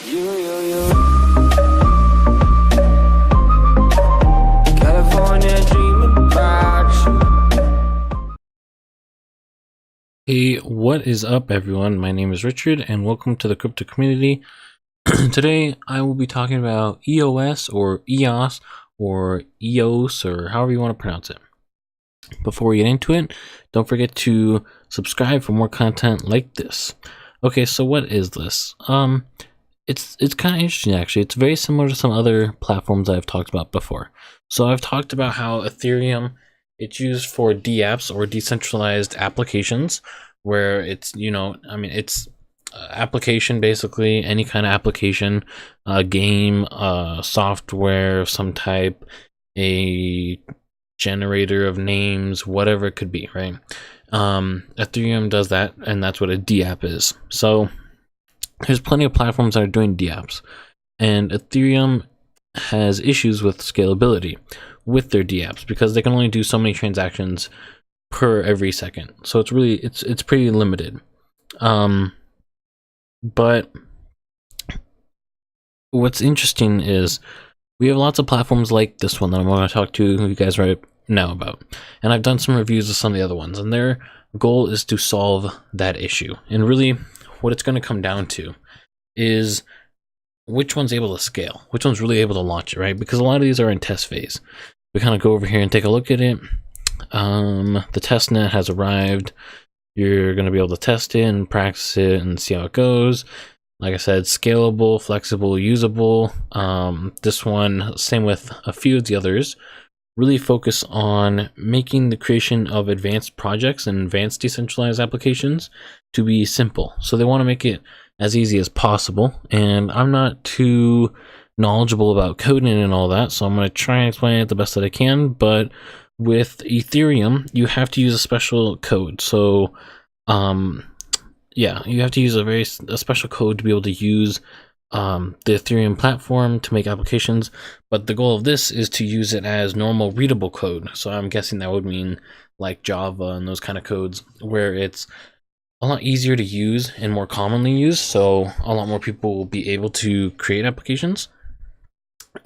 California dreaming about you. Hey, what is up everyone? My name is Richard and welcome to the crypto community. Today I will be talking about EOS or EOS or EOS or however you want to pronounce it. Before we get into it, don't forget to subscribe for more content like this. Okay, so what is this? It's kind of interesting actually. It's very similar to some other platforms I've talked about before. So I've talked about how Ethereum, it's used for dApps or decentralized applications, where it's, it's application, basically any kind of application, a game, software of some type, a generator of names, whatever it could be, right? Ethereum does that, and that's what a dApp is. So there's plenty of platforms that are doing dApps, and Ethereum has issues with scalability with their dApps because they can only do so many transactions per every second. So it's really it's pretty limited. But what's interesting is we have lots of platforms like this one that I'm going to talk to you guys right now about, and I've done some reviews of some of the other ones, and their goal is to solve that issue. And really what it's going to come down to is which one's able to scale, which one's really able to launch it, right? Because a lot of these are in test phase. We kind of go over here and take a look at it. The test net has arrived. You're going to be able to test it and practice it and see how it goes. Like I said, scalable, flexible, usable. This one, same with a few of the others, really focus on making the creation of advanced projects and advanced decentralized applications to be simple. So they want to make it as easy as possible. And I'm not too knowledgeable about coding and all that, so I'm going to try and explain it the best that I can. But with Ethereum, you have to use a special code. So yeah, you have to use a special code to be able to use the Ethereum platform to make applications. But the goal of this is to use it as normal readable code. So I'm guessing that would mean like Java and those kind of codes, where it's a lot easier to use and more commonly used, so a lot more people will be able to create applications.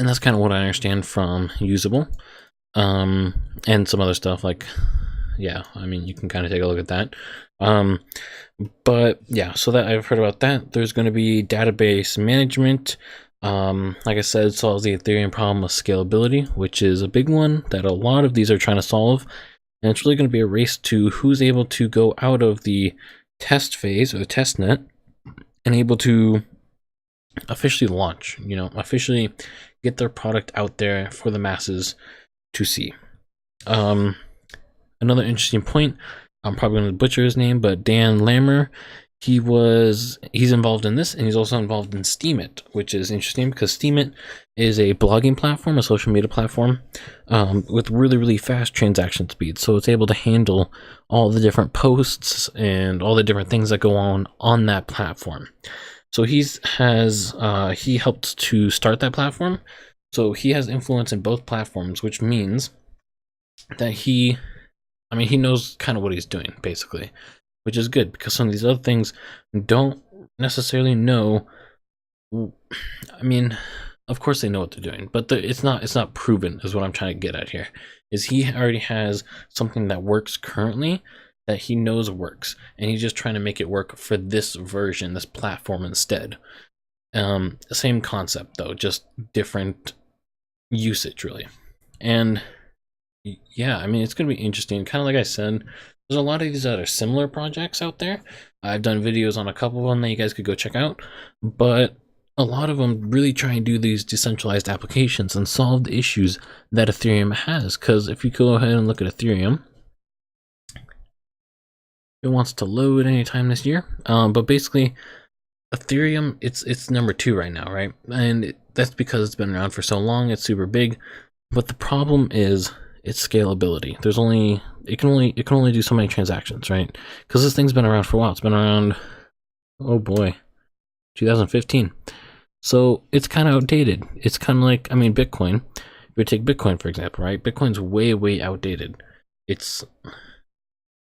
And that's kind of what I understand from usable, and some other stuff like, yeah, I mean, you can kind of take a look at that. But yeah, so that I've heard about that. There's going to be database management. Like I said, it solves the Ethereum problem of scalability, which is a big one that a lot of these are trying to solve. And it's really going to be a race to who's able to go out of the test phase or the test net and able to officially launch, officially get their product out there for the masses to see. Another interesting point, I'm probably going to butcher his name, but Dan Lammer, he's involved in this, and he's also involved in Steemit, which is interesting because Steemit is a blogging platform, a social media platform, with really, really fast transaction speed. So it's able to handle all the different posts and all the different things that go on that platform. So he helped to start that platform. So he has influence in both platforms, which means that he knows kind of what he's doing, basically, which is good because some of these other things don't necessarily know. I mean, of course they know what they're doing, but it's not proven, is what I'm trying to get at here. Is he already has something that works currently that he knows works, and he's just trying to make it work for this version, this platform instead. Same concept though, just different usage really. And yeah, I mean, it's going to be interesting. Kind of like I said, there's a lot of these that are similar projects out there. I've done videos on a couple of them that you guys could go check out, but a lot of them really try and do these decentralized applications and solve the issues that Ethereum has. Because if you go ahead and look at Ethereum, it wants to load anytime this year. But basically, Ethereum, it's number 2 right now, right? And that's because it's been around for so long. It's super big. But the problem is its scalability. It can only do so many transactions, right? Because this thing's been around for a while. It's been around, oh boy, 2015. So it's kind of outdated. It's kind of like, I mean, Bitcoin. If we take Bitcoin for example, right? Bitcoin's way outdated. It's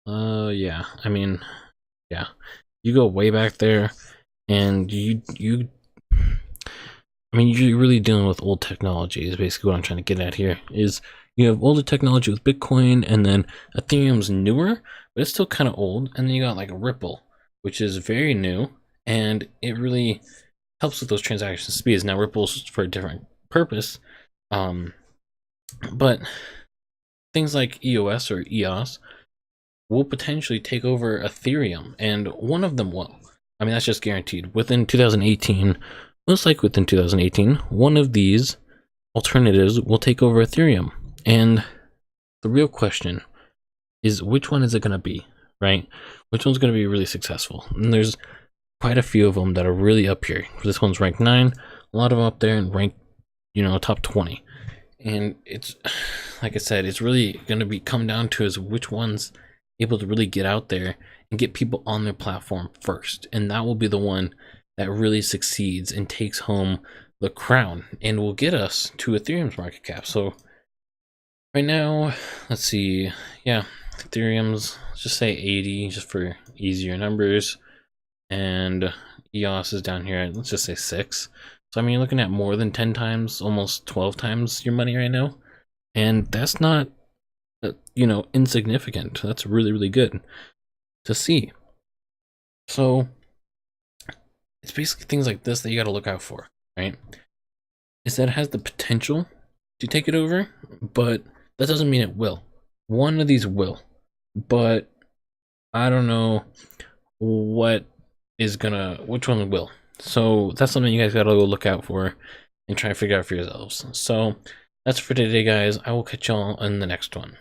yeah, I mean, yeah, you go way back there, and you I mean, you're really dealing with old technology is basically what I'm trying to get at here. Is you have older technology with Bitcoin, and then Ethereum's newer, but it's still kind of old. And then you got like Ripple, which is very new, and it really helps with those transaction speeds. Now Ripple's for a different purpose, but things like EOS or EOS will potentially take over Ethereum, and one of them will. I mean, that's just guaranteed. Within 2018, most likely within 2018, one of these alternatives will take over Ethereum. And the real question is, which one is it going to be, right? Which one's going to be really successful? And there's quite a few of them that are really up here. This one's ranked 9, a lot of them up there and ranked, top 20. And it's, like I said, it's really going to come down to is which one's able to really get out there and get people on their platform first. And that will be the one that really succeeds and takes home the crown and will get us to Ethereum's market cap. So right now, let's see. Yeah, Ethereum's, let's just say 80 just for easier numbers. And EOS is down here, let's just say 6. So I mean, you're looking at more than 10 times, almost 12 times your money right now. And that's not, insignificant. That's really, really good to see. So it's basically things like this that you got to look out for, right? Is that it has the potential to take it over, but that doesn't mean it will. One of these will, but I don't know which one will. So that's something you guys got to go look out for and try to figure out for yourselves. So that's for today, guys. I will catch y'all in the next one.